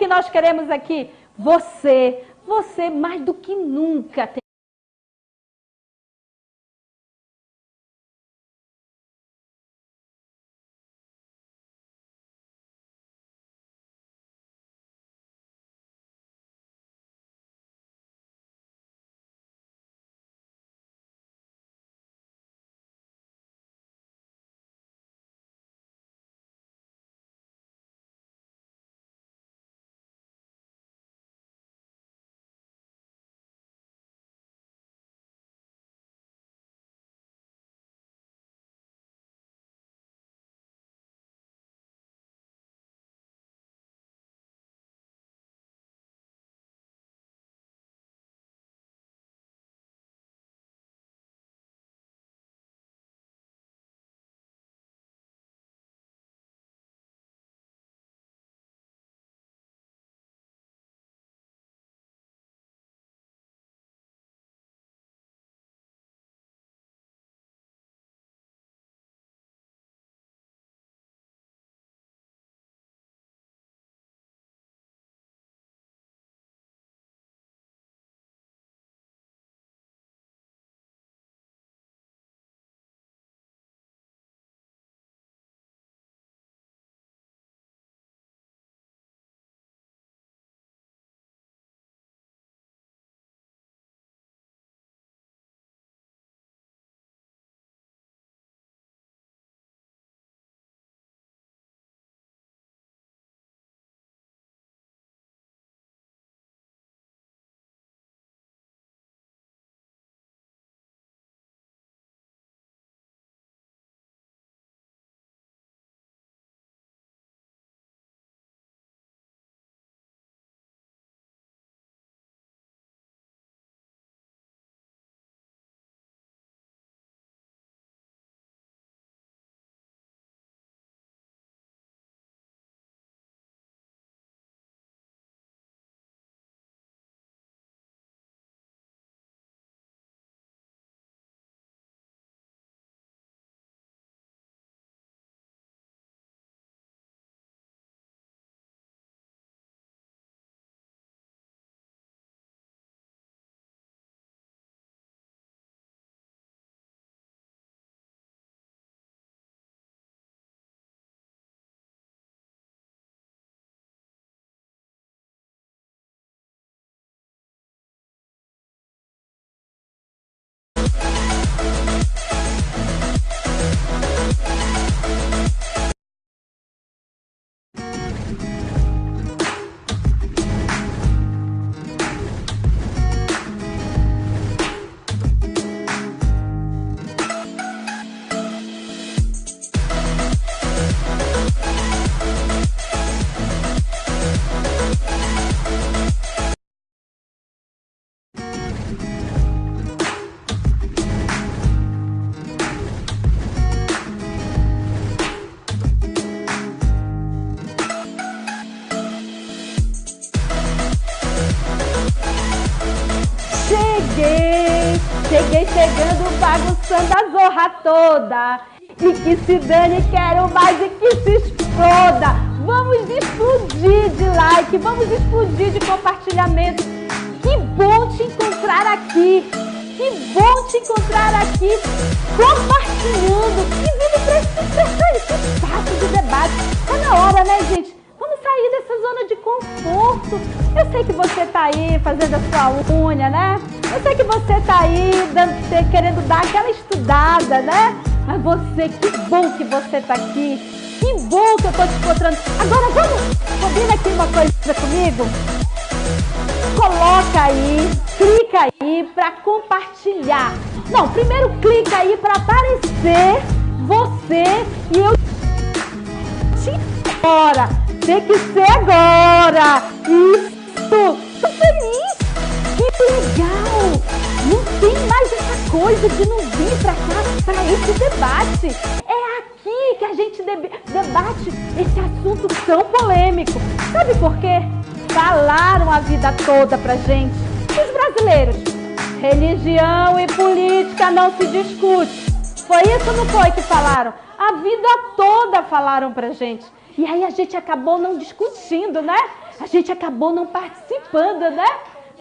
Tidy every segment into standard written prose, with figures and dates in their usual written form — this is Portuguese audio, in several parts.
que nós queremos aqui? Você mais do que nunca tem Cheguei chegando, bagunçando a zorra toda. E que se dane, quero mais e que se exploda. Vamos explodir de like, vamos explodir de compartilhamento. Que bom te encontrar aqui. Que bom te encontrar aqui, compartilhando. E vindo para esse espaço de debate. Tá na hora, né, gente? Vamos sair dessa zona de conforto. Eu sei que você tá aí fazendo a sua unha, né? Eu sei que você tá aí querendo dar aquela estudada, né? Mas você, que bom que você tá aqui. Que bom que eu tô te encontrando. Agora vamos, combina aqui uma coisa comigo? Coloca aí, clica aí para compartilhar. Não, primeiro clica aí para aparecer você e eu te agora. Tem que ser agora. Isso. Tô feliz. Que legal. Não tem mais essa coisa de não vir para cá para esse debate. É aqui que a gente debate esse assunto tão polêmico. Sabe por quê? Falaram a vida toda pra gente. Os brasileiros. Religião e política não se discute. Foi isso ou não foi que falaram? A vida toda falaram pra gente. E aí a gente acabou não discutindo, né? A gente acabou não participando, né?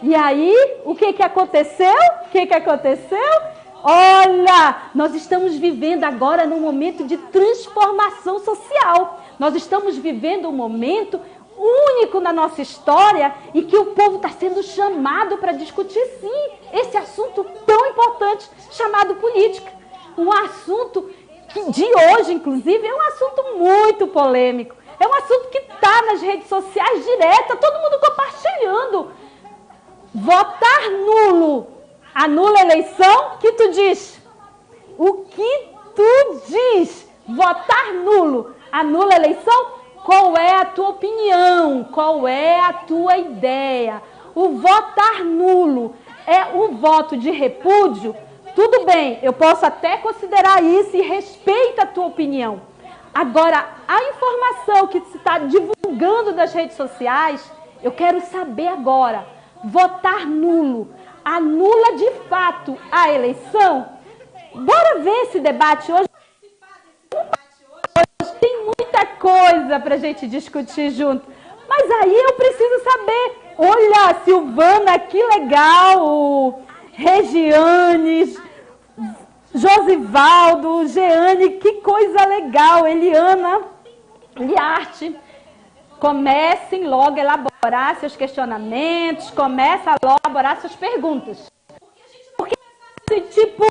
E aí, o que aconteceu? O que aconteceu? Olha, nós estamos vivendo agora num momento de transformação social. Nós estamos vivendo um momento único na nossa história e que o povo está sendo chamado para discutir, sim, esse assunto tão importante chamado política. Um assunto que de hoje, inclusive, é um assunto muito polêmico. É um assunto que está nas redes sociais direto, todo mundo compartilhando. Votar nulo anula a eleição? O que tu diz? O que tu diz? Votar nulo anula a eleição? Qual é a tua opinião? Qual é a tua ideia? O votar nulo é um voto de repúdio? Tudo bem, eu posso até considerar isso e respeito a tua opinião. Agora, a informação que se está divulgando das redes sociais, eu quero saber agora. Votar nulo anula de fato a eleição? Bora ver esse debate hoje. Tem muita coisa para a gente discutir junto. Mas aí eu preciso saber. Olha, Silvana, que legal. Regiane, Josivaldo, Jeane, que coisa legal. Eliana, Liarte. Comecem logo a elaborar seus questionamentos. Comece a elaborar suas perguntas. Porque, tipo...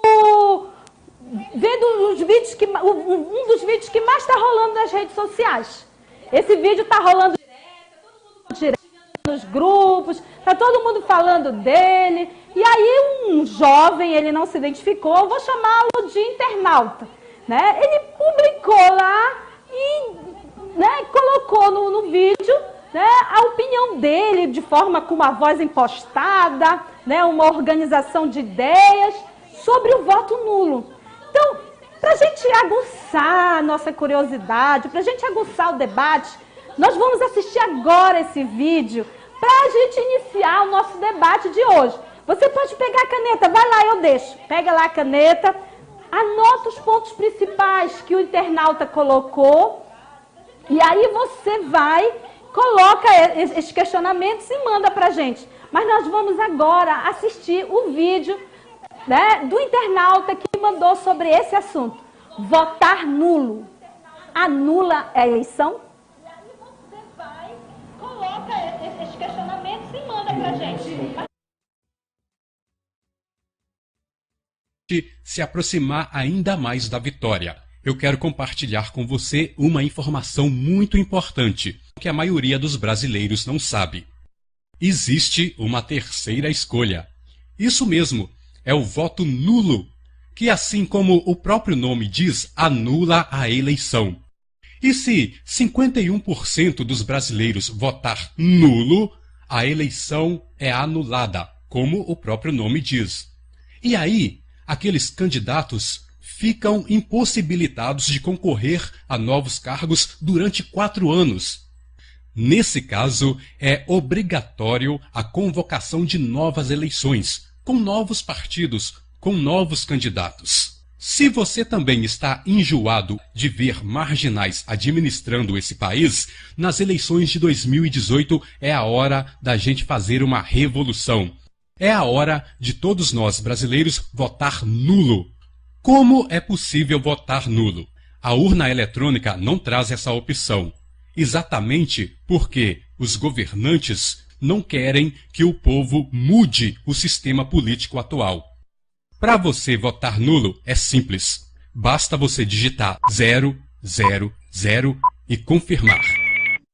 vendo os vídeos um dos vídeos que mais está rolando nas redes sociais. Esse vídeo está rolando direto nos grupos, está todo mundo falando dele. E aí um jovem, ele não se identificou, eu vou chamá-lo de internauta, né? Ele publicou lá e, né, colocou no vídeo, né, a opinião dele de forma com uma voz impostada, né, uma organização de ideias sobre o voto nulo. Então, para a gente aguçar a nossa curiosidade, para a gente aguçar o debate, nós vamos assistir agora esse vídeo para a gente iniciar o nosso debate de hoje. Você pode pegar a caneta, vai lá, eu deixo. Pega lá a caneta, anota os pontos principais que o internauta colocou e aí você vai, coloca esses questionamentos e manda para a gente. Mas nós vamos agora assistir o vídeo, né, do internauta que mandou sobre esse assunto. Votar nulo anula a eleição? E aí você vai, coloca esses questionamentos e manda pra gente. Se aproximar ainda mais da vitória, eu quero compartilhar com você uma informação muito importante que a maioria dos brasileiros não sabe. Existe uma terceira escolha. Isso mesmo. É o voto nulo, que assim como o próprio nome diz, anula a eleição. E se 51% dos brasileiros votar nulo, a eleição é anulada, como o próprio nome diz. E aí, aqueles candidatos ficam impossibilitados de concorrer a novos cargos durante 4 anos. Nesse caso, é obrigatório a convocação de novas eleições, com novos partidos, com novos candidatos. Se você também está enjoado de ver marginais administrando esse país, nas eleições de 2018 é a hora da gente fazer uma revolução. É a hora de todos nós brasileiros votar nulo. Como é possível votar nulo? A urna eletrônica não traz essa opção. Exatamente porque os governantes não querem que o povo mude o sistema político atual. Para você votar nulo é simples. Basta você digitar 000 e confirmar.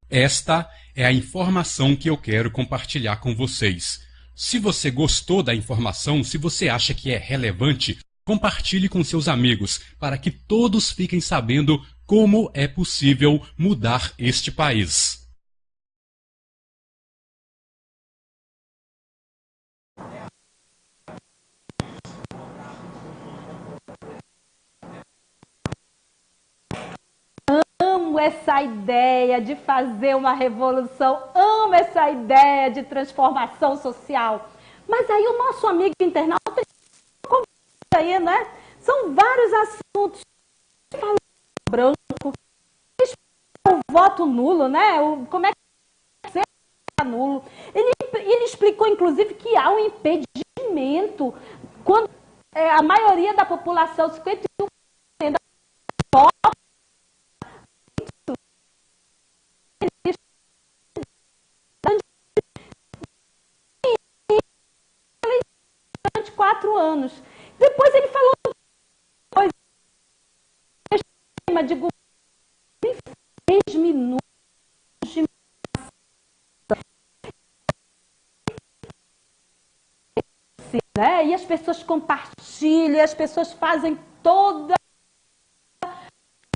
Esta é a informação que eu quero compartilhar com vocês. Se você gostou da informação, se você acha que é relevante, compartilhe com seus amigos para que todos fiquem sabendo como é possível mudar este país. Amo essa ideia de fazer uma revolução, amo essa ideia de transformação social. Mas aí o nosso amigo internauta aí, né? São vários assuntos. Fala branco, o voto nulo, né? Como é que nulo. Ele explicou, inclusive, que há um impedimento quando a maioria da população, 51% vota, durante 4 anos. Depois ele falou de 6 minutos de né? E as pessoas compartilham, as pessoas fazem toda a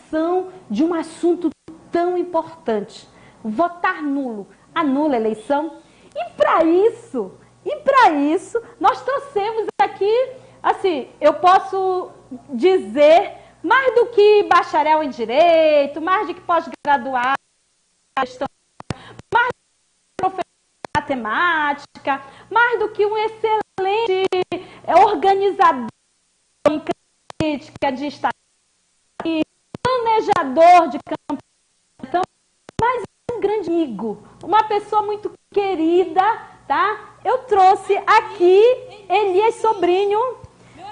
ação de um assunto tão importante. Votar nulo, anula a eleição. E para isso, nós trouxemos aqui, assim, eu posso dizer, mais do que bacharel em direito, mais do que pós-graduado, mais do que professor de matemática, mais do que um excelente organizador em crítica de estatística, planejador de campanha, mas um grande amigo, uma pessoa muito querida, tá? Eu trouxe aqui Elias Sobrinho,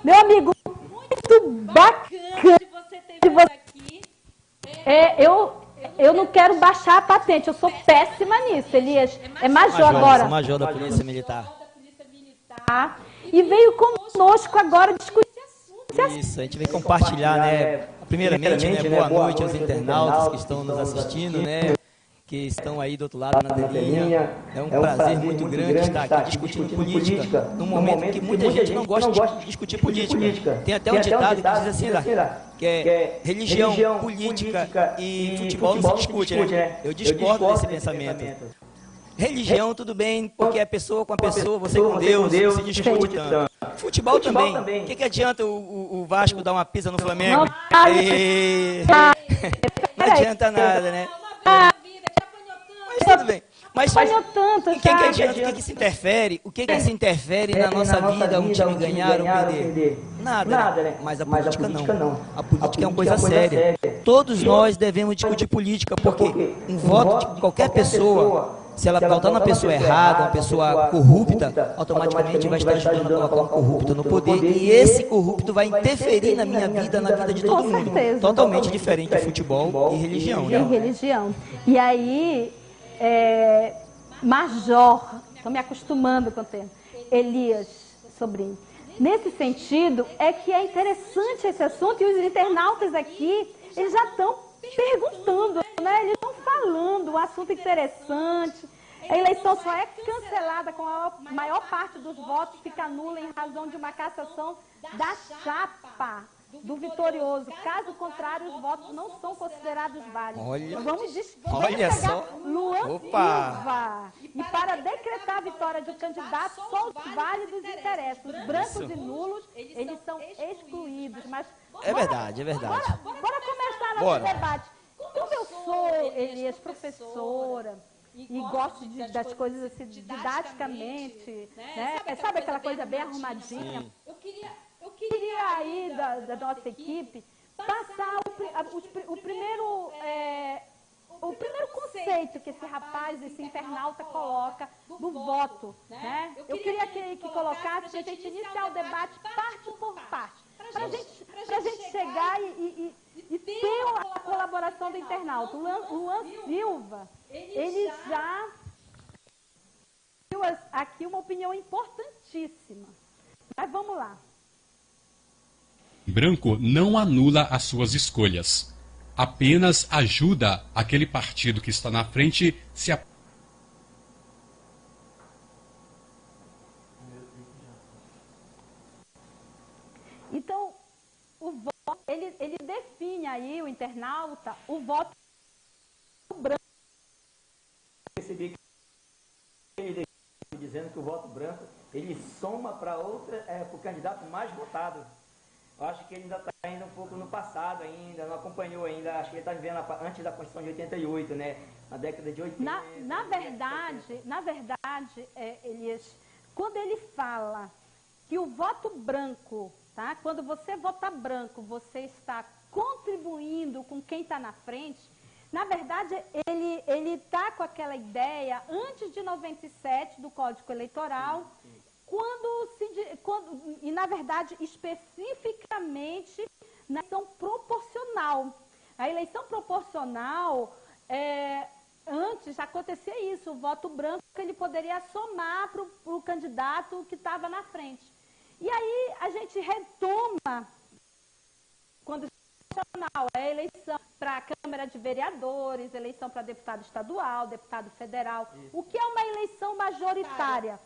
meu amigo, muito bacana de você aqui. Eu não quero baixar a patente, eu sou péssima nisso, Elias. É major agora. Major da Polícia Militar. E veio conosco agora discutir esse assunto. Isso, a gente vem compartilhar, né? Primeiramente, né, boa noite aos internautas que estão nos assistindo, né? Que estão aí do outro lado na telinha. É um prazer muito grande estar aqui discutindo política, num momento que muita gente não gosta de discutir política. Tem até um ditado que diz assim, que é religião, política e futebol não se discute, né? Eu discordo desse pensamento. Religião, tudo bem, porque é pessoa com a pessoa, você com Deus, não se discute tanto. Futebol também. O que adianta o Vasco dar uma pisa no Flamengo? Não adianta nada, né? Mas tudo bem. Mas o que adianta? O que se interfere? O que se interfere na nossa vida, um time ganhar ou perder? Nada, né? Mas a política não. A política é uma coisa séria. Todos nós devemos discutir política, porque um voto de qualquer pessoa, se ela votar na pessoa errada, uma pessoa corrupta, automaticamente vai estar ajudando a colocar um corrupto no poder, e esse corrupto vai interferir na minha vida, na vida de todo mundo. Totalmente diferente de futebol e religião, né? E religião. E aí, Major, estou me acostumando com o termo, Elias Sobrinho. Nesse sentido, é que é interessante esse assunto, e os internautas aqui, eles já estão perguntando, né? Eles estão falando, um assunto interessante. A eleição só é cancelada com a maior parte dos votos fica nula em razão de uma cassação da chapa do vitorioso. Caso contrário, os votos não são considerados válidos. Olha só. Luan Silva. E para decretar a vitória de um candidato, só os válidos interessam. Os brancos e nulos, eles são excluídos. Mas é verdade. Bora começar nosso debate. Como eu sou, Elias, professora, e gosto das coisas assim, didaticamente, né? Sabe aquela coisa bem arrumadinha? Eu queria aí da nossa equipe passar o primeiro conceito que esse rapaz, esse internauta coloca do voto, né? Eu queria que colocasse para a gente iniciar o debate parte por parte, para a gente chegar e ter a colaboração do internauta. O Luan Silva, ele já deu aqui uma opinião importantíssima. Mas vamos lá. Branco não anula as suas escolhas. Apenas ajuda aquele partido que está na frente se Então, o voto, ele define aí, o internauta, o voto branco. Percebi que ele dizendo que o voto branco, ele soma para o candidato mais votado. Eu acho que ele ainda está indo um pouco no passado ainda, não acompanhou ainda, acho que ele está vivendo antes da Constituição de 88, né? Na década de 80. Na verdade, Elias, quando ele fala que o voto branco, tá? Quando você vota branco, você está contribuindo com quem está na frente, Na verdade, ele está com aquela ideia antes de 97 do Código Eleitoral, e na verdade, especificamente na eleição proporcional. A eleição proporcional, antes acontecia isso, o voto branco ele poderia somar para o candidato que estava na frente. E aí a gente retoma, quando a eleição para a Câmara de Vereadores, eleição para deputado estadual, deputado federal. Isso. O que é uma eleição majoritária?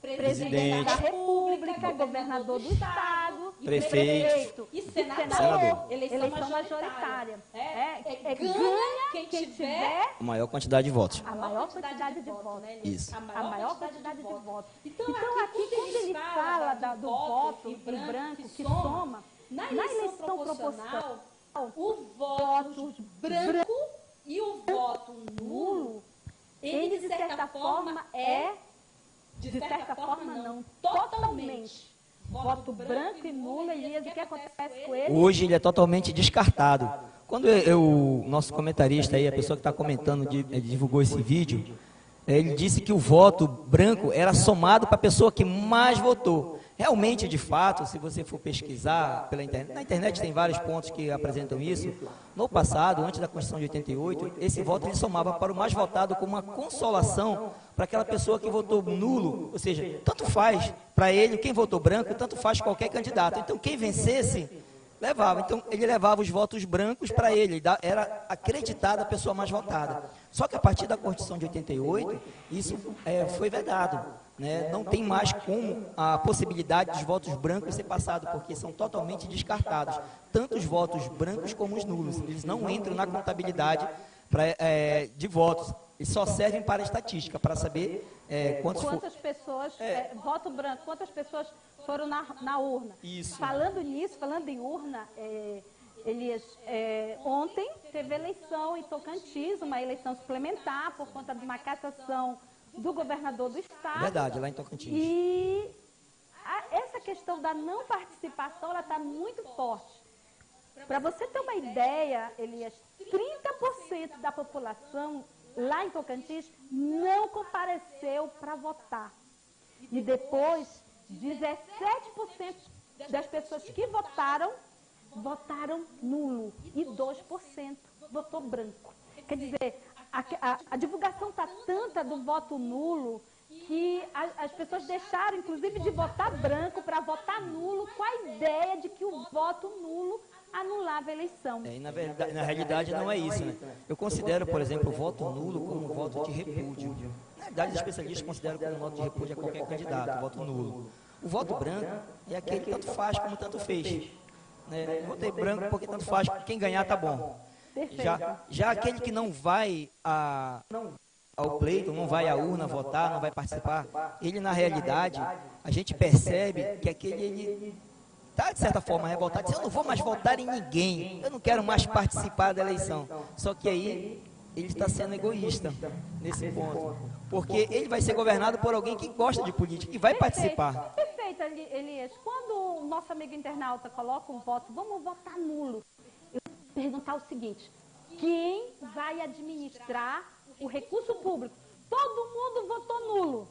Presidente da República, governador do Estado, prefeito e senador. Eleição majoritária. Ganha quem tiver a maior quantidade de votos. A maior quantidade de votos. Isso. A maior quantidade de votos. Então aqui, quando ele fala do voto em branco que soma, na eleição proporcional, o voto branco e o voto nulo, ele de certa forma não, totalmente. Voto branco e nulo, Elias, o que acontece com ele? Hoje ele é totalmente descartado. Quando o nosso comentarista aí, a pessoa que está comentando, divulgou esse vídeo, ele disse que o voto branco era somado para a pessoa que mais votou. Realmente, de fato, se você for pesquisar pela internet, na internet tem vários pontos que apresentam isso. No passado, antes da Constituição de 88, esse voto ele somava para o mais votado como uma consolação para aquela pessoa que votou nulo, ou seja, tanto faz para ele, quem votou branco, tanto faz qualquer candidato. Então, quem vencesse, levava. Então, ele levava os votos brancos para ele, era acreditada a pessoa mais votada. Só que a partir da Constituição de 88, isso foi vedado. Né? Não tem mais como a possibilidade dos votos brancos ser passado, porque são totalmente descartados, tanto os votos brancos como os nulos. Eles não entram na contabilidade de votos, eles só servem para a estatística, para saber quantas pessoas, voto branco, quantas pessoas foram na urna. Isso. Falando em urna, Elias, ontem teve eleição em Tocantins, uma eleição suplementar por conta de uma cassação do governador do estado. Verdade, lá em Tocantins. E essa questão da não participação, ela está muito forte. Para você ter uma ideia, Elias, 30% da população lá em Tocantins não compareceu para votar. E depois, 17% das pessoas que votaram nulo e 2% votou branco. Quer dizer, a divulgação está tanta do voto nulo que as pessoas deixaram, inclusive, de votar branco para votar nulo com a ideia de que o voto nulo anulava a eleição. E na realidade não é isso, né? Eu considero, por exemplo, o voto nulo como um voto de repúdio. Na realidade, os especialistas consideram como um voto de repúdio a qualquer candidato, o voto nulo. O voto branco é aquele que tanto faz como tanto fez. Né? Eu votei branco porque tanto faz, quem ganhar tá bom. Já aquele que não vai ao pleito, não vai à urna votar, não vai participar, ele na realidade, a gente percebe que ele está de certa forma revoltado, diz, eu não vou mais votar em ninguém, eu não quero mais participar da eleição. Só que aí ele está sendo egoísta nesse ponto, porque ele vai ser governado por alguém que gosta de política e vai participar. Perfeito, Elias. Quando o nosso amigo internauta coloca um voto, vamos votar nulo. Eu vou perguntar o seguinte, quem vai administrar o recurso público? Todo mundo votou nulo.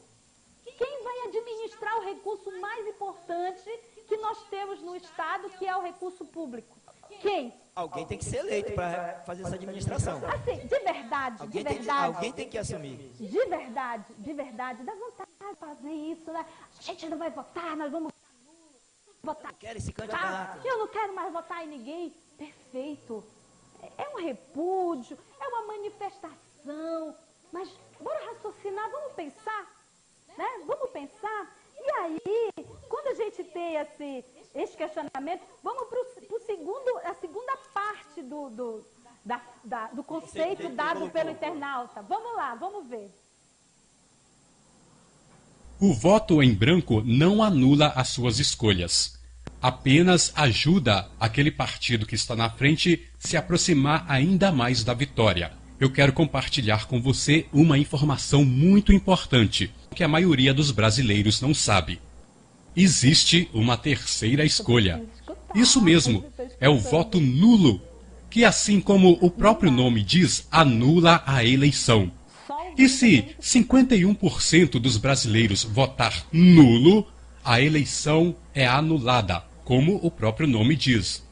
Quem vai administrar o recurso mais importante que nós temos no Estado, que é o recurso público? Quem? Alguém tem que ser eleito para fazer essa administração. Assim, de verdade. Alguém tem que assumir. De verdade, dá vontade de fazer isso, né? A gente não vai votar, nós vamos votar. Eu quero esse candidato. Eu não quero mais votar em ninguém. Perfeito. É um repúdio, é uma manifestação. Mas bora raciocinar, vamos pensar, né? Vamos pensar. E aí, quando a gente tem esse questionamento, vamos para a segunda parte do conceito dado pelo internauta. Vamos lá, vamos ver. O voto em branco não anula as suas escolhas. Apenas ajuda aquele partido que está na frente se aproximar ainda mais da vitória. Eu quero compartilhar com você uma informação muito importante, que a maioria dos brasileiros não sabe. Existe uma terceira escolha. Isso mesmo, é o voto nulo. que, assim como o próprio nome diz, anula a eleição. E se 51% dos brasileiros votar nulo, a eleição é anulada, como o próprio nome diz.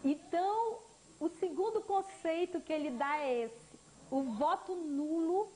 Então, o segundo conceito que ele dá é esse. O voto nulo,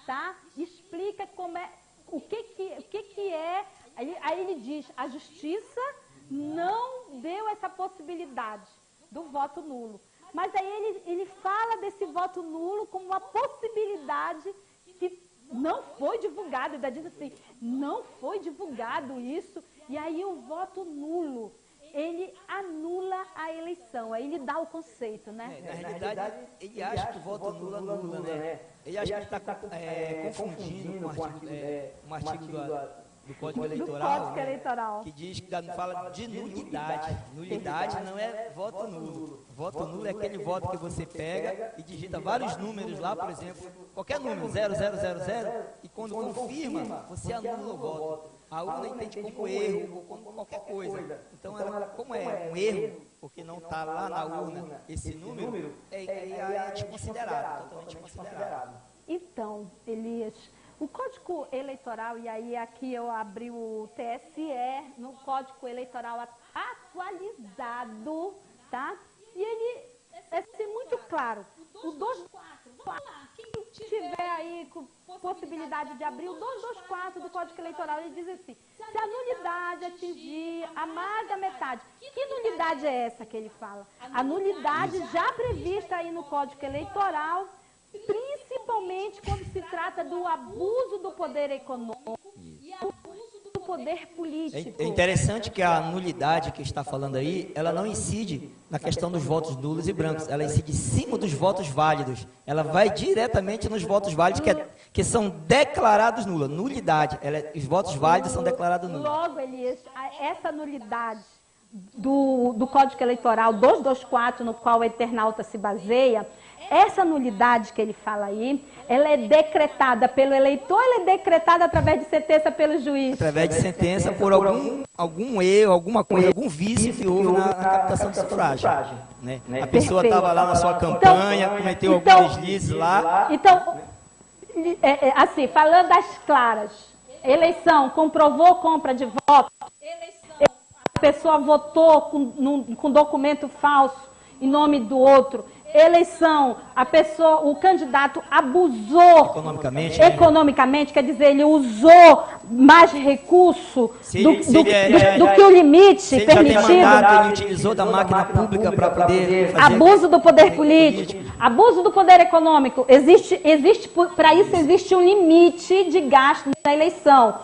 tá? Explica como é, o que é. Aí ele diz, a justiça não deu essa possibilidade do voto nulo. Mas aí ele fala desse voto nulo como uma possibilidade que não foi divulgado. Ainda diz assim, não foi divulgado isso. E aí o voto nulo, ele anula a eleição. Aí ele dá o conceito, né? Na realidade, ele acha que o voto nulo anula, né? Ele acha que ele está confundindo com um artigo do Código Eleitoral, que diz que fala de nulidade. Nulidade não é voto nulo. Voto nulo é aquele voto que você pega e digita vários números lá, por exemplo, qualquer número, 0000, e quando confirma, você anula o voto. A urna entende como erro ou como qualquer coisa. Então, como é um erro, porque não está lá na urna esse número, é desconsiderado, totalmente desconsiderado. Então, Elias, o Código Eleitoral, e aí aqui eu abri o TSE, no Código Eleitoral atualizado, tá? E ele é muito claro. O 224, quem tiver aí com possibilidade de abrir o 224 do Código Eleitoral, ele diz assim, se a nulidade atingir a mais da metade, que nulidade é essa que ele fala? A nulidade já prevista aí no Código Eleitoral, principalmente quando se trata do abuso do poder econômico e abuso do poder político. É interessante que a nulidade que está falando aí, ela não incide na questão dos votos nulos e brancos, ela incide em cima dos votos válidos. Ela vai diretamente nos votos válidos que são declarados nulos. Nulidade, os votos válidos são declarados nulos. Logo, Elias, essa nulidade do Código Eleitoral 224, no qual o internauta se baseia, essa nulidade que ele fala aí, ela é decretada pelo eleitor, ela é decretada através de sentença pelo juiz? Através de sentença por algum erro, alguma coisa, algum vício que houve na captação de sufrágio. Né? A pessoa estava lá na sua campanha, cometeu alguns deslizes lá. Então, assim, falando das claras, eleição, comprovou compra de voto, a pessoa votou com documento falso em nome do outro, eleição, o candidato abusou economicamente, quer dizer, ele usou mais recurso do que o limite permitido. Ele utilizou da máquina pública para poder fazer abuso do poder político, abuso do poder econômico. Para isso existe um limite de gasto na eleição.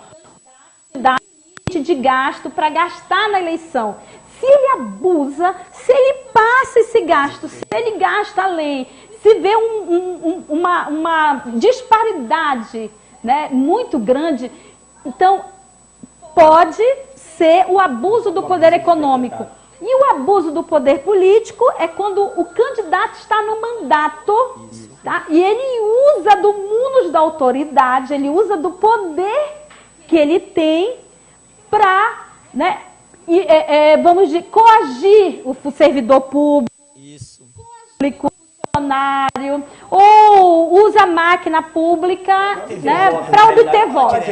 De gasto para gastar na eleição. Se ele abusa, se ele passa esse gasto, se ele gasta além, se vê uma disparidade, né, muito grande, então pode ser o abuso do poder econômico. E o abuso do poder político é quando o candidato está no mandato, tá? E ele usa do munus da autoridade, ele usa do poder que ele tem para, né, vamos dizer, coagir o servidor público, funcionário, ou usa a máquina pública, né, para obter votos.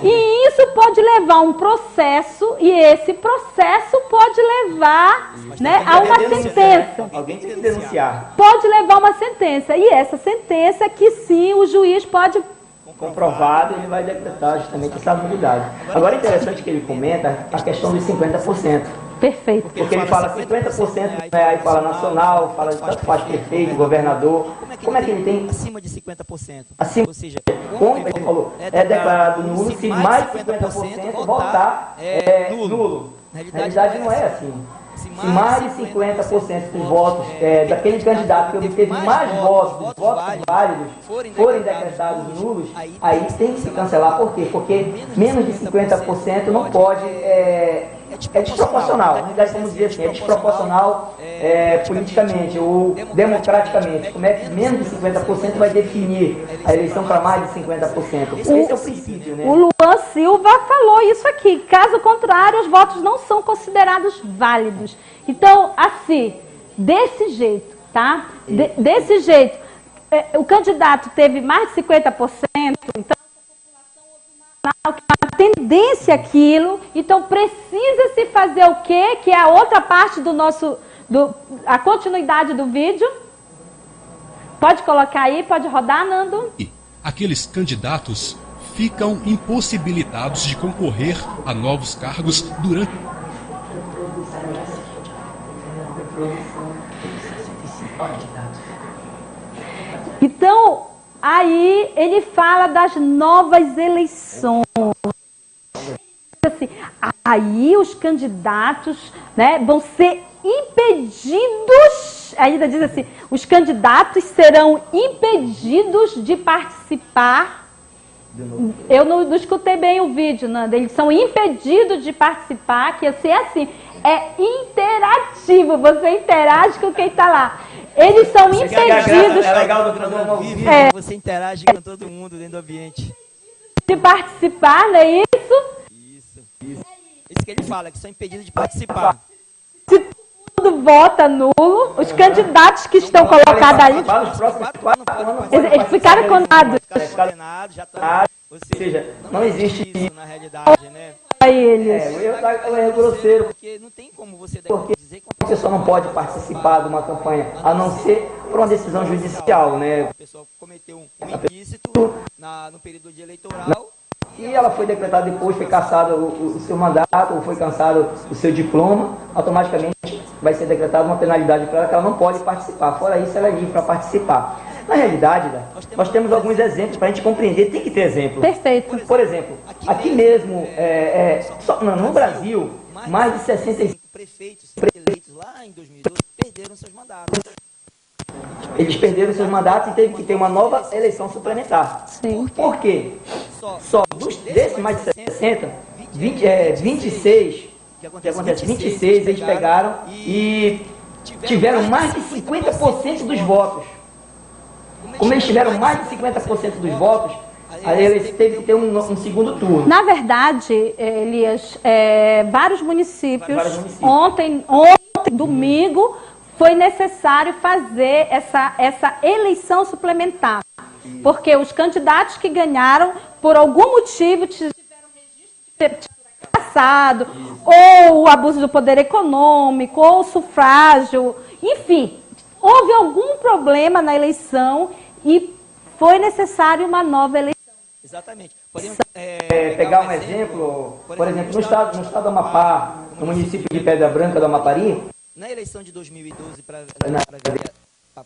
E isso pode levar a um processo, e esse processo pode levar, né, a uma sentença. Alguém tem que denunciar. Pode levar a uma sentença, e essa sentença que sim, o juiz pode comprovado, ele vai decretar justamente essa nulidade. Agora é interessante que ele comenta a questão dos 50%. Perfeito. Porque ele fala 50%, aí fala nacional, fala tanto faz prefeito, governador. Como é que ele tem? Acima de 50%. Acima, ou seja, como ele falou, é declarado nulo se mais de 50% votar nulo. Na realidade não é assim. Se mais de 50% dos votos daquele candidato que obteve mais votos válidos forem decretados nulos, aí tem que se cancelar. Por quê? Porque menos de 50% não pode desproporcional. Na verdade, vamos dizer assim, é desproporcional politicamente ou democraticamente. Como é que menos de 50% vai definir a eleição para mais de 50%? Esse é o princípio, né? O Luan Silva falou isso aqui. Caso contrário, os votos não são considerados válidos. Então, assim, desse jeito, tá? Desse jeito, o candidato teve mais de 50%, então a tendência àquilo, então precisa-se fazer o quê? Que é a outra parte do nosso, a continuidade do vídeo. Pode colocar aí, pode rodar, Nando. Aqueles candidatos ficam impossibilitados de concorrer a novos cargos durante... Então, aí ele fala das novas eleições. Assim, aí os candidatos, né, vão ser impedidos, ainda diz assim, os candidatos serão impedidos de participar. Eu não escutei bem o vídeo, Nanda. Eles são impedidos de participar, que assim, é interativo, você interage com quem está lá. Eles são impedidos. É legal do programa ao vivo. Você interage com todo mundo dentro do ambiente. De participar, não é isso? Isso que ele fala, que são impedidos de participar. Se tudo vota nulo, os candidatos que estão colocados ali, eles ficaram condenados. Ou seja, não existe isso na realidade, né? a eles. O erro grosseiro. Porque não tem como você dizer que A pessoa não pode participar de uma campanha, a não ser por uma decisão judicial, né? a pessoa cometeu um ilícito no período eleitoral. E ela foi decretada depois, foi cassado o seu mandato, ou foi cassado o seu diploma, automaticamente vai ser decretada uma penalidade para ela que ela não pode participar. Fora isso, ela é livre para participar. Na realidade, nós temos alguns exemplos para a gente compreender, tem que ter exemplo. Perfeito. Por exemplo, aqui mesmo, no Brasil, mais de 65 prefeitos eleitos lá em 2012 perderam seus mandatos. eles perderam seus mandatos e teve que ter uma nova eleição suplementar. Sim. Por quê? Só desses mais de 60, 26, o que acontece? 26 eles pegaram e tiveram mais de 50% dos votos. Como eles tiveram mais de 50% dos votos, aí eles teve que ter um segundo turno. Na verdade, Elias, vários municípios, ontem, domingo, foi necessário fazer essa eleição suplementar. Porque os candidatos que ganharam, por algum motivo, tiveram registro de passado, ou o abuso do poder econômico, ou o sufrágio, enfim, houve algum problema na eleição e foi necessário uma nova eleição. Exatamente. Podemos Pegar um exemplo, por exemplo, no estado do Amapá, no município de Pedra Branca do Amapari, na eleição de 2012 para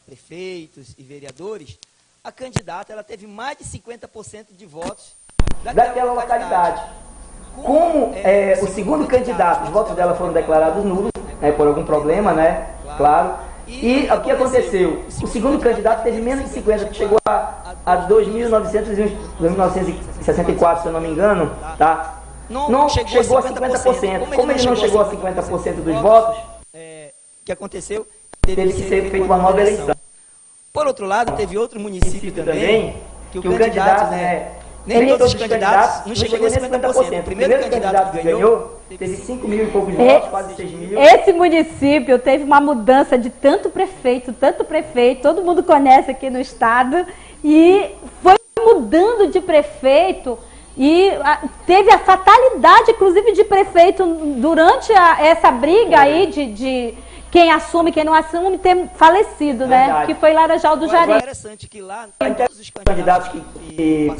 prefeitos e vereadores, a candidata ela teve mais de 50% de votos daquela localidade. Como o segundo candidato, os votos dela foram declarados nulos, por algum problema, né? Claro. E o que aconteceu? O segundo candidato teve menos de 50, que chegou a 2.964, se eu não me engano, tá? Não chegou a 50%. Como ele não chegou a 50% dos votos, que aconteceu, teve que ser feita uma nova eleição. Por outro lado, teve outro município também, que o candidato, nem todos os candidatos não chegou a 50%. O primeiro candidato que ganhou teve 5 mil e poucos votos, quase 6 mil. Esse município teve uma mudança de tanto prefeito, todo mundo conhece aqui no estado, e foi mudando de prefeito, e teve a fatalidade, inclusive, de prefeito durante essa briga aí de quem assume, quem não assume, ter falecido, né? Verdade. Que foi Laranjal do Jari. É interessante que lá, todos os candidatos que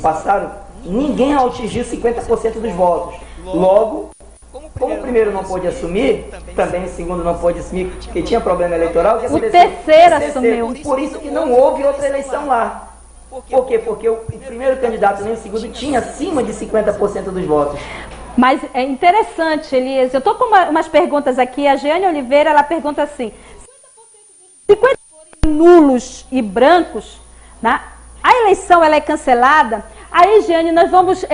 passaram, ninguém atingiu 50% dos votos. Logo, como o primeiro não pôde assumir, também o segundo não pôde assumir, porque tinha problema eleitoral, o terceiro assumiu. Por isso que não houve outra eleição lá. Por quê? Porque o primeiro candidato nem o segundo tinha acima de 50% dos votos. Mas é interessante, Elias, eu estou com umas perguntas aqui, a Jeane Oliveira, ela pergunta assim, 50% nulos e brancos, né? A eleição ela é cancelada? Aí, Jeane, nós vamos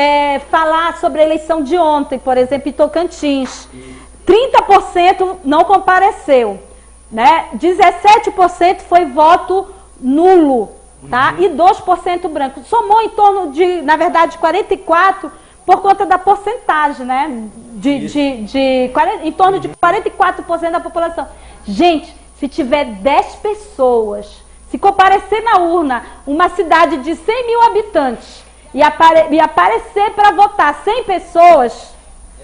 falar sobre a eleição de ontem, por exemplo, em Tocantins. 30% não compareceu, né? 17% foi voto nulo, tá? E 2% branco. Somou em torno de, na verdade, 44% por conta da porcentagem, né? Em torno de 44% da população. Gente, se tiver 10 pessoas, se comparecer na urna uma cidade de 100 mil habitantes e aparecer para votar 100 pessoas...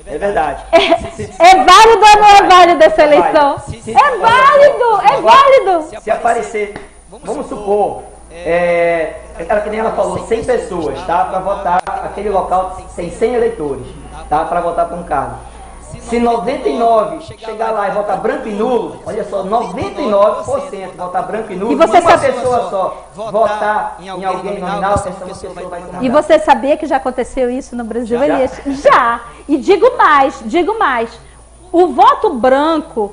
É verdade. É válido ou não é válido essa eleição? É válido. Se aparecer, vamos supor, que nem ela falou, 100 pessoas, tá? Para votar, aquele local tem 100 eleitores, tá? Para votar para um cargo. Se 99 chegar lá e votar branco e nulo, olha só, 99% votar branco e nulo, e você uma pessoa só votar em alguém nominal, essa pessoa vai comandar. E você sabia que já aconteceu isso no Brasil, Elias? Já. E digo mais. O voto branco,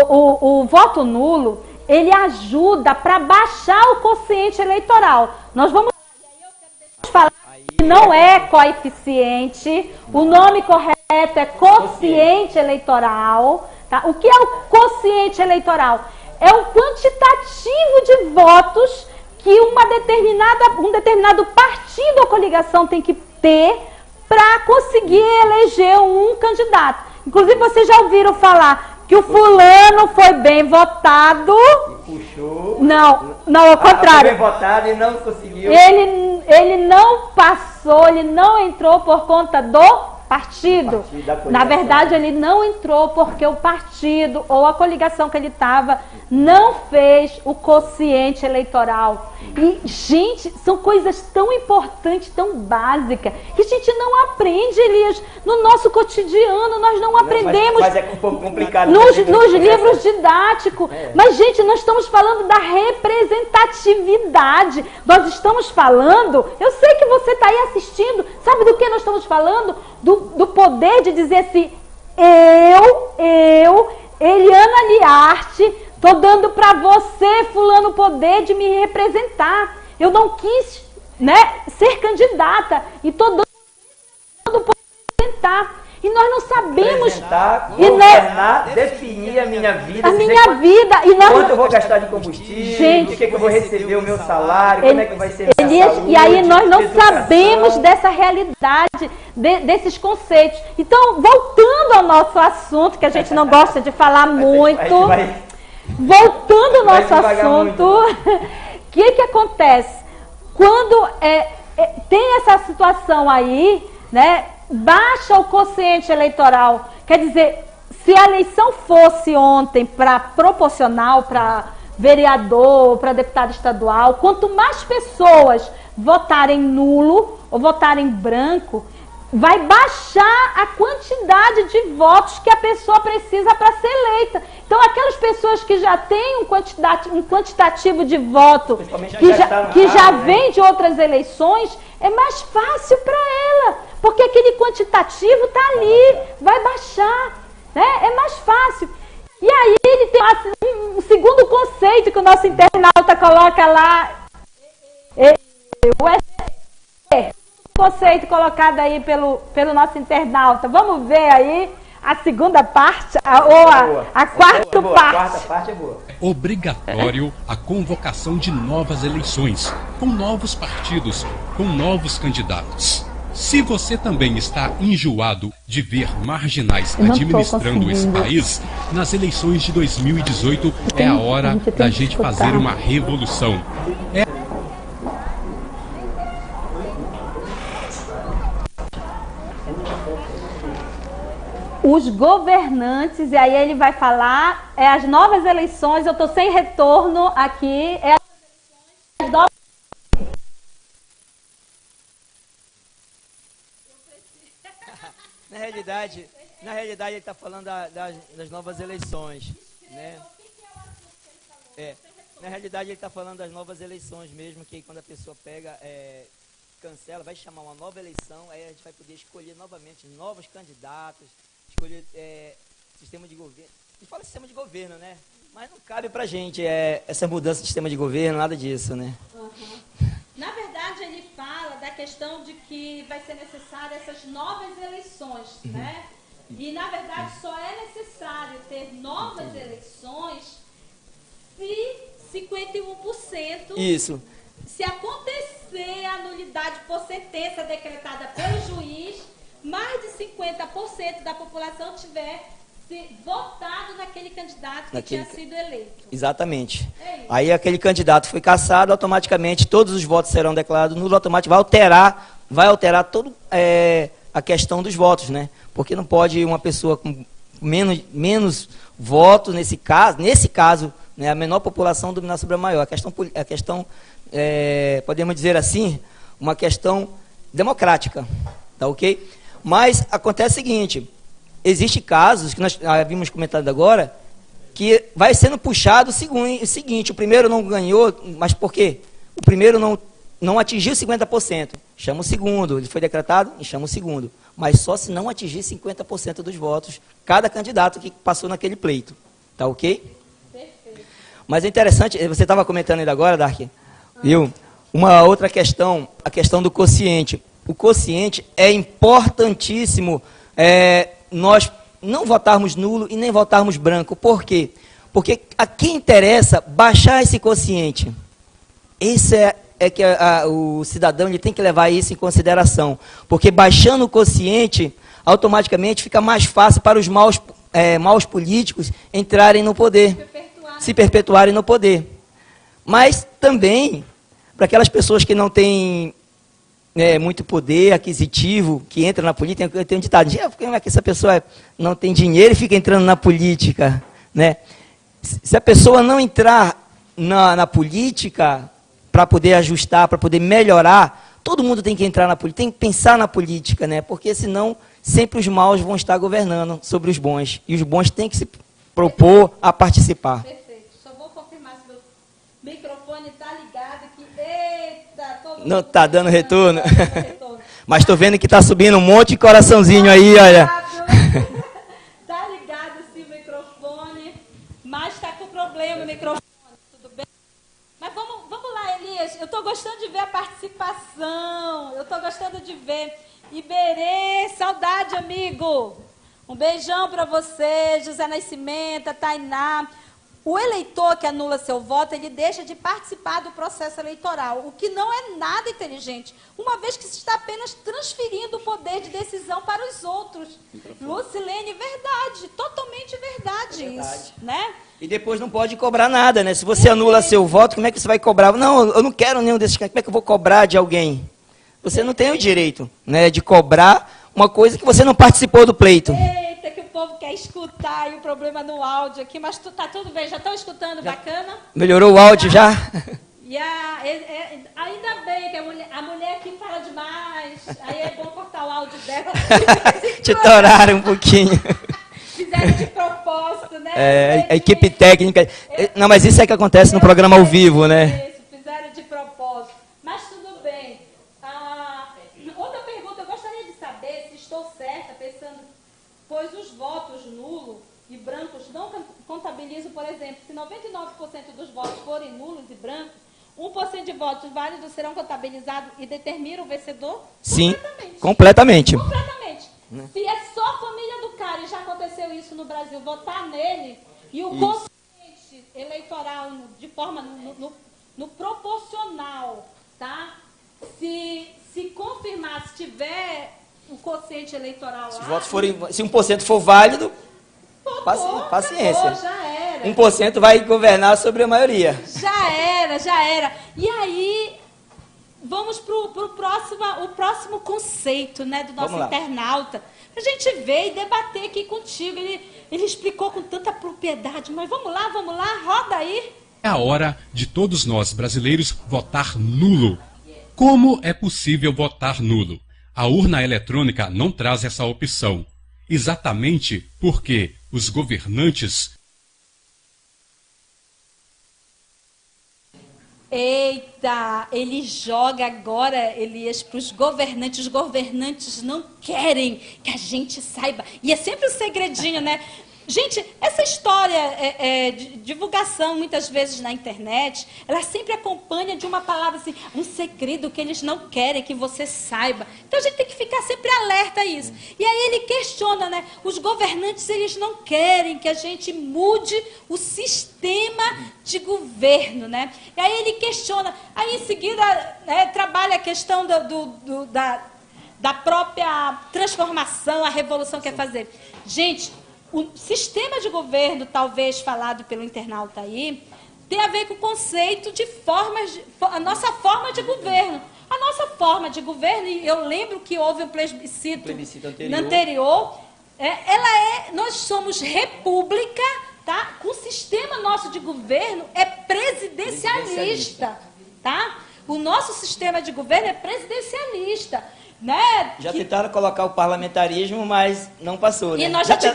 o voto nulo, ele ajuda para baixar o quociente eleitoral. Nós vamos falar que não é coeficiente, o nome correto é quociente eleitoral. Tá? O que é o quociente eleitoral? É um quantitativo de votos que um determinado partido ou coligação tem que ter para conseguir eleger um candidato. Inclusive, vocês já ouviram falar que o fulano foi bem votado. Puxou. Não, ao contrário. Foi bem votado e não conseguiu. Ele não passou, ele não entrou por conta do partido. Na verdade, ele não entrou porque o partido ou a coligação que ele estava não fez o quociente eleitoral. E, gente, são coisas tão importantes, tão básicas, que a gente não aprende, Elias, no nosso cotidiano. Nós não aprendemos mas é um pouco complicado nos livros didáticos. Mas, gente, nós estamos falando da representatividade. Nós estamos falando, eu sei que você está aí assistindo, sabe do que nós estamos falando? Do poder de dizer assim, eu, Eliana Liarte, estou dando para você, fulano, o poder de me representar. Eu não quis, né, ser candidata e estou dando o poder de representar. E nós não sabemos... Governar, definir a minha vida. A minha vida. E nós, quanto eu vou gastar de combustível, gente, o que eu vou receber o meu salário, como é que vai ser a minha saúde, e aí nós não sabemos dessa realidade, desses conceitos. Então, voltando ao nosso assunto, que a gente não gosta de falar muito, voltando ao nosso assunto, o que acontece? Quando tem essa situação aí, né, baixa o quociente eleitoral, quer dizer, se a eleição fosse ontem para proporcional, para vereador, para deputado estadual, quanto mais pessoas votarem nulo ou votarem branco, vai baixar a quantidade de votos que a pessoa precisa para ser eleita. Então, aquelas pessoas que já têm um quantitativo de voto que já vem de outras eleições, é mais fácil para ela, porque aquele quantitativo está ali, vai baixar, né? É mais fácil. E aí ele tem um segundo conceito que o nosso internauta coloca lá, conceito colocado aí pelo nosso internauta. Vamos ver aí a segunda parte, a quarta parte. A quarta parte é boa. Obrigatório a convocação de novas eleições, com novos partidos, com novos candidatos. Se você também está enjoado de ver marginais administrando esse país, nas eleições de 2018 é a hora da gente fazer uma revolução. Os governantes, e aí ele vai falar, as novas eleições, eu estou sem retorno aqui, as novas... Na realidade ele está falando das novas eleições, né? Na realidade ele está falando das novas eleições mesmo, que quando a pessoa pega, cancela, vai chamar uma nova eleição, aí a gente vai poder escolher novamente novos candidatos, escolher sistema de governo. A gente fala sistema de governo, né? Mas não cabe pra gente essa mudança de sistema de governo, nada disso, né? Na verdade, ele fala da questão de que vai ser necessária essas novas eleições, né? E, na verdade, só é necessário ter novas eleições se 51%... Isso. Se acontecer a nulidade por sentença decretada pelo juiz, mais de 50% da população tiver votado naquele candidato que tinha sido eleito. Exatamente. Aí aquele candidato foi cassado, automaticamente todos os votos serão declarados nulos, automaticamente vai alterar toda a questão dos votos, né? Porque não pode uma pessoa com menos votos, nesse caso, né, a menor população dominar sobre a maior. A questão podemos dizer assim, uma questão democrática, tá ok? Mas acontece o seguinte, existem casos, que nós havíamos comentado agora, que vai sendo puxado o seguinte, o primeiro não ganhou, mas por quê? O primeiro não atingiu 50%, chama o segundo, ele foi decretado e chama o segundo, mas só se não atingir 50% dos votos, cada candidato que passou naquele pleito, tá ok? Perfeito. Mas é interessante, você estava comentando ainda agora, Dark, viu? Uma outra questão, a questão do quociente. O quociente é importantíssimo nós não votarmos nulo e nem votarmos branco. Por quê? Porque a quem interessa baixar esse quociente. Esse que o cidadão ele tem que levar isso em consideração. Porque baixando o quociente, automaticamente fica mais fácil para os maus políticos entrarem no poder, se perpetuarem no poder. Mas também, para aquelas pessoas que não têm muito poder aquisitivo, que entram na política, tem um ditado, como é que essa pessoa não tem dinheiro e fica entrando na política? Né? Se a pessoa não entrar na política para poder ajustar, para poder melhorar, todo mundo tem que entrar na política, tem que pensar na política, né? Porque senão sempre os maus vão estar governando sobre os bons, e os bons têm que se propor a participar. Microfone tá ligado aqui. Eita, todo mundo não tá dando retorno. Mas tô vendo que tá subindo um monte de coraçãozinho aí, olha. Tá ligado sim o microfone, mas tá com problema o microfone, tudo bem? Mas vamos lá, Elias. Eu tô gostando de ver a participação. Eu tô gostando de ver. Iberê, saudade, amigo. Um beijão para você, José Nascimento, Tainá. O eleitor que anula seu voto, ele deixa de participar do processo eleitoral, o que não é nada inteligente, uma vez que se está apenas transferindo o poder de decisão para os outros. Lucilene, verdade, totalmente verdade isso, né? E depois não pode cobrar nada, né? Se você anula seu voto, como é que você vai cobrar? Não, eu não quero nenhum desses caras, como é que eu vou cobrar de alguém? Você não tem o direito, né, de cobrar uma coisa que você não participou do pleito. Eita, que o povo quer escutar, e o problema no áudio aqui, mas tá tudo bem, já estão escutando, bacana? Melhorou o áudio já? E ainda bem que a mulher aqui fala demais, aí é bom cortar o áudio dela. Te toraram um pouquinho. Fizeram de propósito, né? A equipe técnica. Não, mas isso é que acontece no programa ao vivo, né? Isso, fizeram de propósito. Mas tudo bem. Outra pergunta, eu gostaria de saber se estou certa, pensando, pois os votos nulos e brancos não contabilizam, por exemplo, se 99% dos votos forem nulos e brancos, 1% de votos válidos serão contabilizados e determinam o vencedor? Sim, completamente. Completamente. Se é só a família do cara, e já aconteceu isso no Brasil, votar nele, e o quociente eleitoral de forma no proporcional, tá? Se confirmar, se tiver o quociente eleitoral lá... Se os votos forem, se 1% for válido, paciência. Acabou, já era. 1% vai governar sobre a maioria. Já era. E aí, vamos para o próximo conceito, né, do nosso internauta. A gente veio debater aqui contigo. Ele explicou com tanta propriedade, mas vamos lá, roda aí. É a hora de todos nós, brasileiros, votar nulo. Como é possível votar nulo? A urna eletrônica não traz essa opção. Exatamente porque os governantes... Eita, ele joga agora, Elias, para os governantes. Os governantes não querem que a gente saiba. E é sempre um segredinho, né? Gente, essa história de divulgação, muitas vezes na internet, ela sempre acompanha de uma palavra assim, um segredo que eles não querem que você saiba. Então a gente tem que ficar sempre alerta a isso. E aí ele questiona, né? Os governantes, eles não querem que a gente mude o sistema de governo, né? E aí ele questiona, aí em seguida trabalha a questão da própria transformação, a revolução que quer fazer. Gente, o sistema de governo, talvez falado pelo internauta aí, tem a ver com o conceito de a nossa forma de governo. A nossa forma de governo, e eu lembro que houve um plebiscito anterior, nós somos república, tá? O sistema nosso de governo é presidencialista, tá? O nosso sistema de governo é presidencialista. Né? Já tentaram colocar o parlamentarismo, mas não passou, né?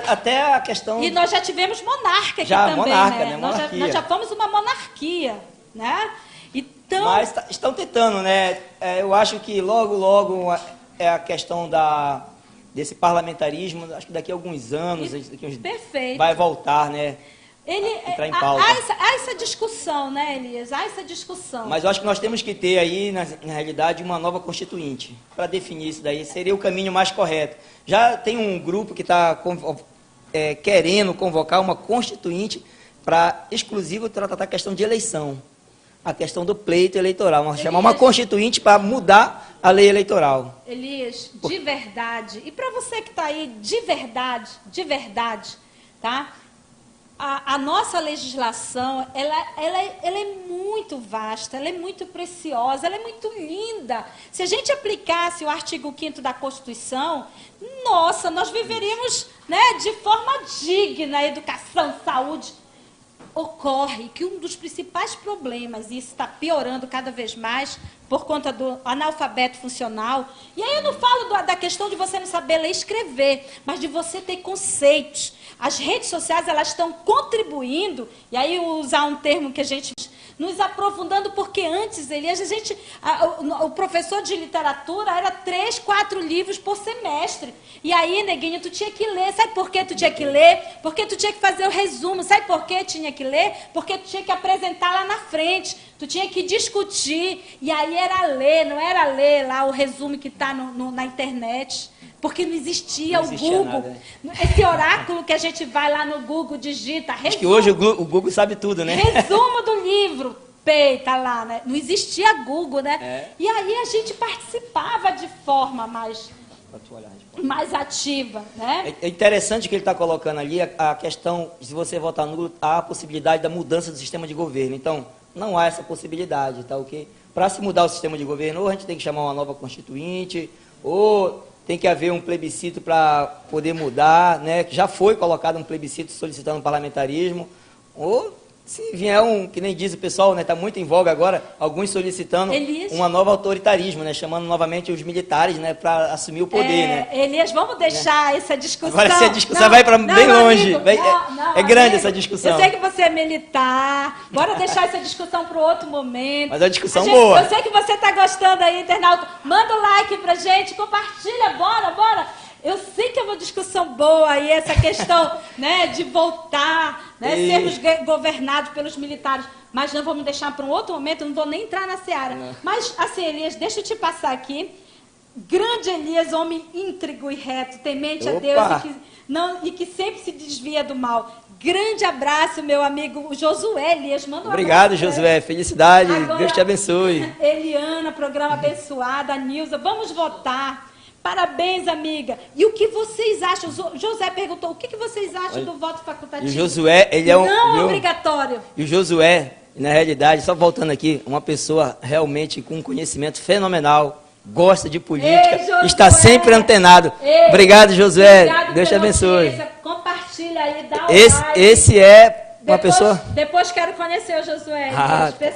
Até a questão... E nós já tivemos monarca aqui também, né? Nós já fomos uma monarquia, né? Então... Mas estão tentando, né? Eu acho que logo é a questão desse parlamentarismo, acho que daqui a alguns anos, Perfeito. Vai voltar, né? Entrar em pauta. Há essa discussão, né, Elias? Há essa discussão. Mas eu acho que nós temos que ter aí, na realidade, uma nova constituinte para definir isso daí. Seria o caminho mais correto. Já tem um grupo que está querendo convocar uma constituinte para exclusivo tratar a questão de eleição. A questão do pleito eleitoral. Vamos chamar uma constituinte para mudar a lei eleitoral. Elias, de verdade, e para você que está aí, de verdade, tá? A nossa legislação, ela é muito vasta, ela é muito preciosa, ela é muito linda. Se a gente aplicasse o artigo 5º da Constituição, nossa, nós viveríamos, né, de forma digna, educação, saúde. Ocorre que um dos principais problemas, e isso está piorando cada vez mais, por conta do analfabeto funcional, e aí eu não falo da questão de você não saber ler e escrever, mas de você ter conceitos. As redes sociais, elas estão contribuindo, e aí usar um termo que a gente nos aprofundando, porque antes, Elias, o professor de literatura era 3, 4 livros por semestre. E aí, neguinho, tu tinha que ler. Sabe por que tu tinha que ler? Porque tu tinha que fazer o resumo. Sabe por que tinha que ler? Porque tu tinha que apresentar lá na frente. Tu tinha que discutir. E aí era ler, não era ler lá o resumo que está na internet. Porque não existia o Google. Nada. Esse oráculo que a gente vai lá no Google, digita. Resumo. Acho que hoje o Google sabe tudo, né? Resumo do livro. Peita lá, né? Não existia Google, né? E aí a gente participava de forma mais ativa, né? É interessante que ele está colocando ali a questão, se você votar nulo, há a possibilidade da mudança do sistema de governo. Então, não há essa possibilidade, tá ok? Para se mudar o sistema de governo, ou a gente tem que chamar uma nova constituinte, ou tem que haver um plebiscito para poder mudar, né? Já foi colocado um plebiscito solicitando parlamentarismo, ou se vier que nem diz o pessoal, né? Está muito em voga agora, alguns solicitando uma nova autoritarismo, né? Chamando novamente os militares, né? Para assumir o poder, né? Elias, vamos deixar essa discussão. Agora essa discussão vai para bem longe. É grande essa discussão. Eu sei que você é militar, bora deixar essa discussão para outro momento. Mas é uma discussão boa. Eu sei que você está gostando aí, internauta. Manda um like pra gente, compartilha, bora. Eu sei que é uma discussão boa aí, essa questão, né, de voltar, né, sermos governados pelos militares. Mas não vamos deixar para um outro momento, não vou nem entrar na seara. Não. Mas, assim, Elias, deixa eu te passar aqui. Grande Elias, homem íntegro e reto, temente a Deus e que sempre se desvia do mal. Grande abraço, meu amigo Josué Elias. Manda um Obrigado, abraço, Josué. Felicidade. Agora, Deus te abençoe. Eliana, programa abençoado. A Nilza, vamos votar. Parabéns, amiga. E o que vocês acham? José perguntou, o que vocês acham do voto facultativo? E o Josué, ele é não obrigatório. E o Josué, na realidade, só voltando aqui, uma pessoa realmente com um conhecimento fenomenal, gosta de política, está sempre antenado. Obrigado, Josué. Obrigado, Deus te abençoe. Compartilha aí, dá like. Esse é uma pessoa... Depois quero conhecer o Josué.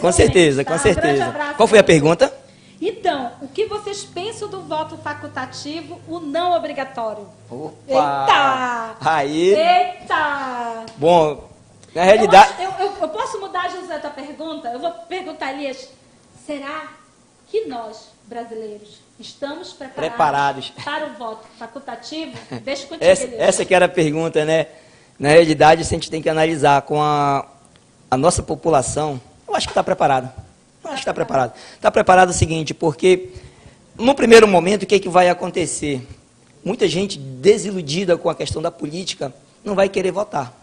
Com certeza, com certeza. Um Qual foi a pergunta? Então, o que vocês pensam do voto facultativo, o não obrigatório? Opa! Eita! Aí! Eita! Bom, na realidade... Eu posso mudar, José, a tua pergunta? Eu vou perguntar, Elias, será que nós, brasileiros, estamos preparados para o voto facultativo? Deixa contigo, Elias. Essa que era a pergunta, né? Na realidade, a gente tem que analisar com a nossa população, eu acho que está preparado. Eu acho que está preparado. Está preparado o seguinte, porque no primeiro momento, o que vai acontecer? Muita gente desiludida com a questão da política não vai querer votar.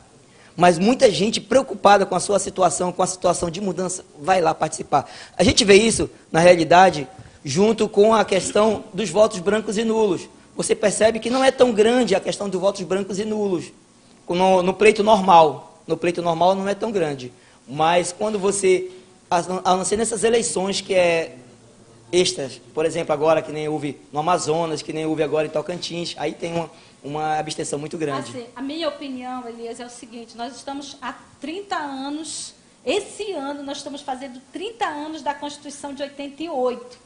Mas muita gente preocupada com a sua situação, com a situação de mudança, vai lá participar. A gente vê isso, na realidade, junto com a questão dos votos brancos e nulos. Você percebe que não é tão grande a questão dos votos brancos e nulos no pleito normal. No pleito normal não é tão grande. Mas quando você, a não ser nessas eleições que é extras, por exemplo, agora que nem houve no Amazonas, que nem houve agora em Tocantins, aí tem uma abstenção muito grande. Assim, a minha opinião, Elias, é o seguinte, nós estamos há 30 anos, esse ano nós estamos fazendo 30 anos da Constituição de 88,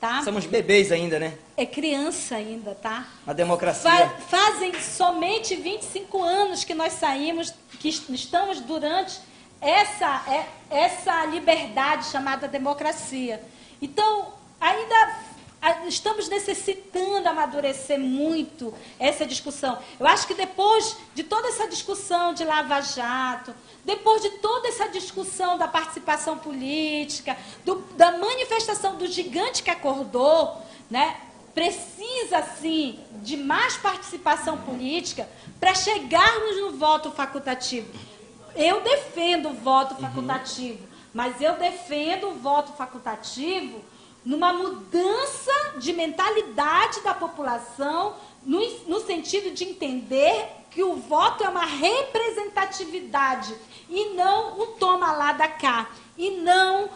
tá? Somos bebês ainda, né? É criança ainda, tá? A democracia. Fazem somente 25 anos que nós saímos, que estamos durante essa liberdade chamada democracia. Então, ainda estamos necessitando amadurecer muito essa discussão. Eu acho que depois de toda essa discussão de Lava Jato, depois de toda essa discussão da participação política, da manifestação do gigante que acordou, né, precisa, sim, de mais participação política para chegarmos no voto facultativo. Eu defendo o voto facultativo, mas eu defendo o voto facultativo numa mudança de mentalidade da população, no sentido de entender que o voto é uma representatividade e não um toma lá da cá, e não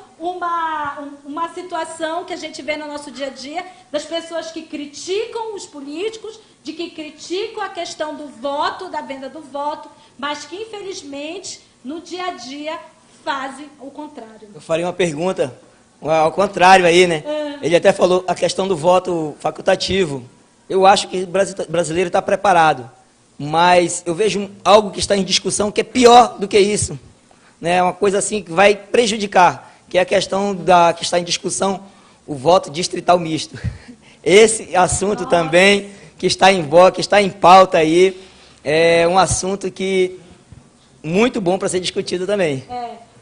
uma situação que a gente vê no nosso dia a dia das pessoas que criticam os políticos, de que criticam a questão do voto, da venda do voto, mas que infelizmente no dia a dia fazem o contrário. Eu faria uma pergunta ao contrário aí, né? Ele até falou a questão do voto facultativo. Eu acho que o brasileiro está preparado, mas eu vejo algo que está em discussão que é pior do que isso, né? Uma coisa assim que vai prejudicar, que é a questão que está em discussão, o voto distrital misto. Esse assunto também que está em voga, que está em pauta aí, é um assunto que muito bom para ser discutido também.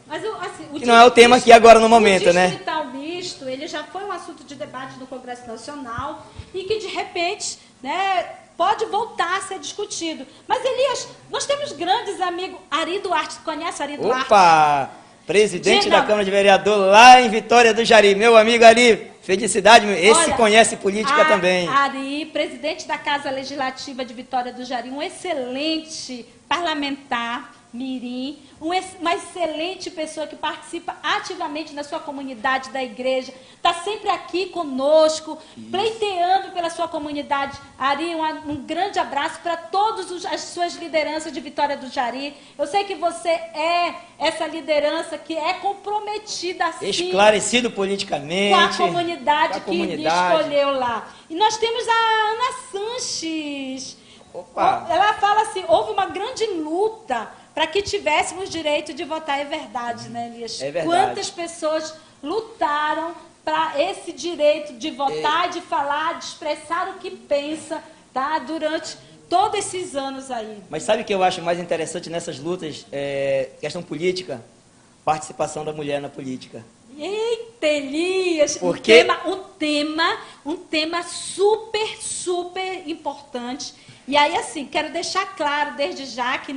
Mas, assim, que não é o tema aqui agora no momento, né? O distrital misto, ele já foi um assunto de debate no Congresso Nacional e que, de repente, né, pode voltar a ser discutido. Mas, Elias, nós temos grandes amigos. Ari Duarte, conhece Ari Duarte? Opa! Presidente da Câmara de Vereador lá em Vitória do Jari. Meu amigo Ari, felicidade. Esse conhece política também. Ari, presidente da Casa Legislativa de Vitória do Jari, um excelente parlamentar, mirim, uma excelente pessoa que participa ativamente da sua comunidade, da igreja, está sempre aqui conosco, pleiteando pela sua comunidade. Ari, um grande abraço para todas as suas lideranças de Vitória do Jari. Eu sei que você é essa liderança que é comprometida, assim, esclarecido politicamente, com a comunidade que lhe escolheu lá. E nós temos a Ana Sanches. Opa. Ela fala assim, houve uma grande luta para que tivéssemos direito de votar. É verdade, né, Elias? É verdade. Quantas pessoas lutaram para esse direito de votar, de falar, de expressar o que pensa, tá? Durante todos esses anos aí. Mas sabe o que eu acho mais interessante nessas lutas? Questão política, participação da mulher na política. Eita, Elias! Porque... Um tema super, super importante. E aí, assim, quero deixar claro desde já que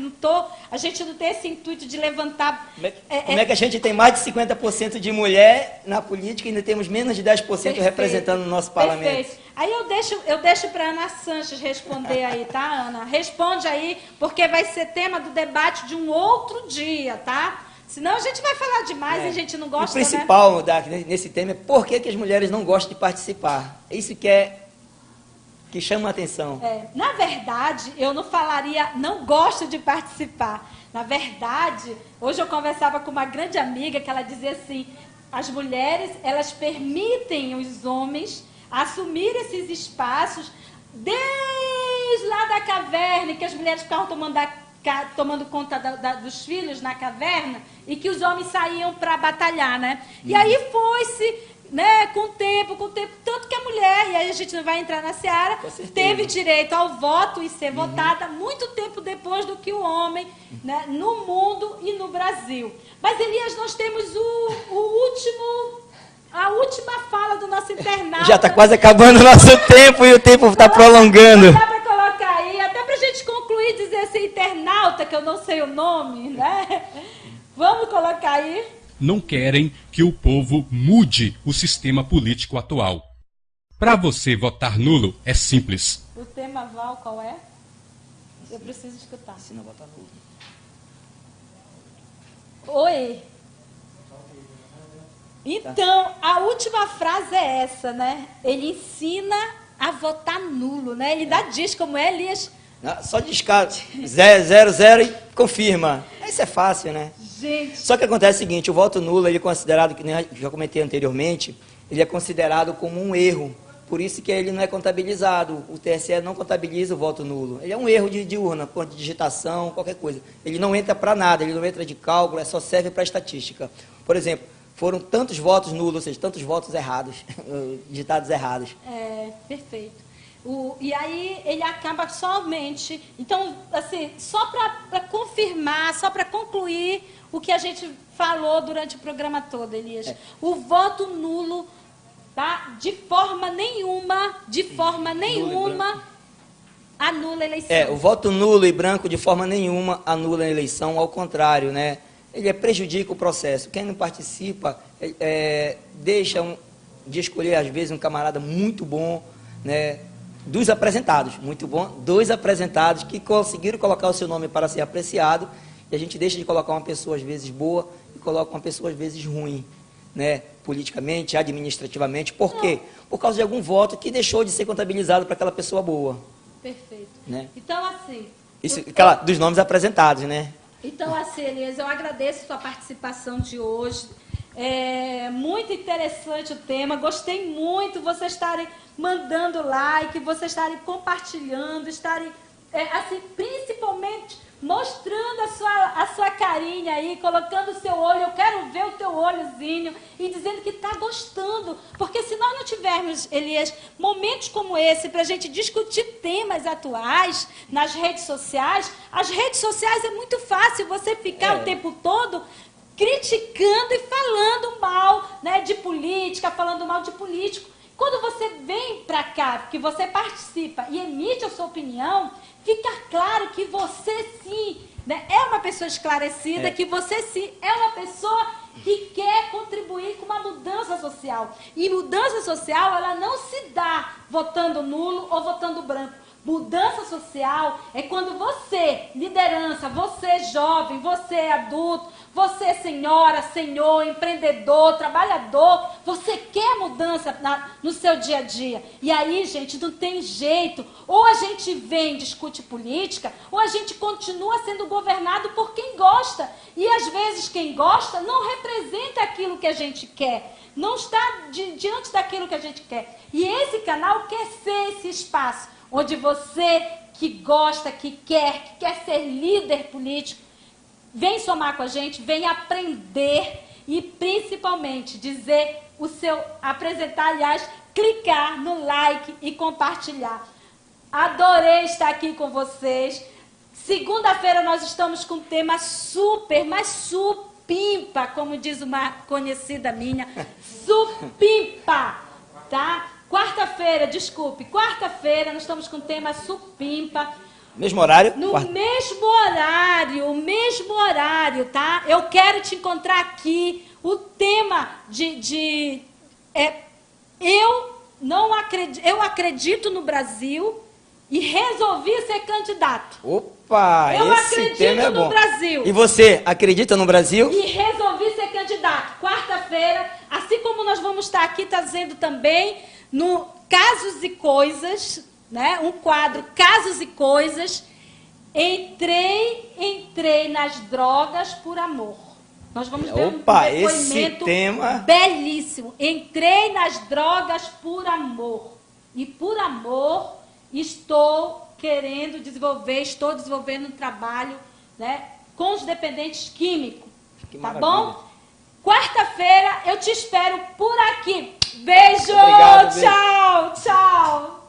a gente não tem esse intuito de levantar... Como é que a gente tem mais de 50% de mulher na política e ainda temos menos de 10% Perfeito. Representando o nosso parlamento? Perfeito. Aí eu deixo para a Ana Sanches responder aí, tá, Ana? Responde aí, porque vai ser tema do debate de um outro dia, tá? Senão a gente vai falar demais e a gente não gosta, o principal, né? Nesse tema é por que as mulheres não gostam de participar. É isso que chama a atenção. Na verdade, eu não falaria não gosto de participar. Na verdade, hoje eu conversava com uma grande amiga que ela dizia assim, as mulheres, elas permitem os homens assumir esses espaços desde lá da caverna, que as mulheres ficavam tomando conta dos filhos na caverna e que os homens saíam para batalhar, né? E aí foi-se né, com o tempo, tanto que a mulher, e aí a gente não vai entrar na seara, teve direito ao voto e ser votada muito tempo depois do que o homem, né, no mundo e no Brasil. Mas, Elias, nós temos a última fala do nosso internauta. Já está quase acabando o nosso tempo e o tempo está prolongando. Dá para colocar aí, até para a gente concluir, dizer esse internauta, que eu não sei o nome, né? Vamos colocar aí. Não querem que o povo mude o sistema político atual. Para você votar nulo, é simples. O tema Val qual é? Eu preciso escutar. Se não votar nulo. Oi. Então, a última frase é essa, né? Ele ensina a votar nulo, né? Ele ainda diz como é, Elias. Só descarte. 0 e confirma. Isso é fácil, né? Gente. Só que acontece o seguinte, o voto nulo, ele é considerado, que nem eu já comentei anteriormente, ele é considerado como um erro. Por isso que ele não é contabilizado. O TSE não contabiliza o voto nulo. Ele é um erro de urna, de digitação, qualquer coisa. Ele não entra para nada, ele não entra de cálculo, só serve para estatística. Por exemplo, foram tantos votos nulos, ou seja, tantos votos errados, digitados errados. É, perfeito. E aí ele acaba somente... Então, assim, só para confirmar, só para concluir o que a gente falou durante o programa todo, Elias. O voto nulo, tá? De forma nenhuma, anula a eleição. O voto nulo e branco de forma nenhuma anula a eleição, ao contrário, né? Ele prejudica o processo. Quem não participa deixa de escolher, às vezes, um camarada muito bom, né? Dos apresentados, muito bom, 2 apresentados que conseguiram colocar o seu nome para ser apreciado, e a gente deixa de colocar uma pessoa, às vezes, boa, e coloca uma pessoa, às vezes, ruim, né? Politicamente, administrativamente. Por quê? Por causa de algum voto que deixou de ser contabilizado para aquela pessoa boa. Perfeito. Né? Então, assim... Dos nomes apresentados, né? Então, assim, Elias, eu agradeço a sua participação de hoje. É muito interessante o tema, gostei muito vocês estarem mandando like, vocês estarem compartilhando, estarem, assim, principalmente mostrando a sua carinha aí, colocando o seu olho, eu quero ver o teu olhozinho, e dizendo que está gostando, porque se nós não tivermos, Elias, momentos como esse para a gente discutir temas atuais nas redes sociais, as redes sociais é muito fácil você ficar o tempo todo criticando e falando mal, né, de política, falando mal de político. Quando você vem para cá, que você participa e emite a sua opinião, fica claro que você sim, né, é uma pessoa esclarecida, que você sim é uma pessoa que quer contribuir com uma mudança social. E mudança social, ela não se dá votando nulo ou votando branco. Mudança social é quando você, liderança, você jovem, você adulto, você senhora, senhor, empreendedor, trabalhador, você quer mudança no seu dia a dia. E aí, gente, não tem jeito. Ou a gente vem e discute política, ou a gente continua sendo governado por quem gosta. E às vezes quem gosta não representa aquilo que a gente quer. Não está diante daquilo que a gente quer. E esse canal quer ser esse espaço onde você que gosta, que quer ser líder político, vem somar com a gente, vem aprender e principalmente apresentar, aliás, clicar no like e compartilhar. Adorei estar aqui com vocês. Segunda-feira nós estamos com um tema mas supimpa, como diz uma conhecida minha, supimpa, tá? Quarta-feira nós estamos com o tema supimpa. Mesmo horário? Mesmo horário, tá? Eu quero te encontrar aqui. O tema eu acredito no Brasil e resolvi ser candidato. Opa, esse tema é bom. Eu acredito no Brasil. E você, acredita no Brasil? E resolvi ser candidato. Quarta-feira, assim como nós vamos estar aqui trazendo também no Casos e Coisas, né? Um quadro Casos e Coisas. Entrei nas drogas por amor. Nós vamos ver um depoimento esse tema belíssimo. Entrei nas drogas por amor. E por amor estou desenvolvendo um trabalho, né, com os dependentes químicos. Tá bom? Quarta-feira eu te te espero por aqui. Beijo! Obrigado, beijo. Tchau! Tchau!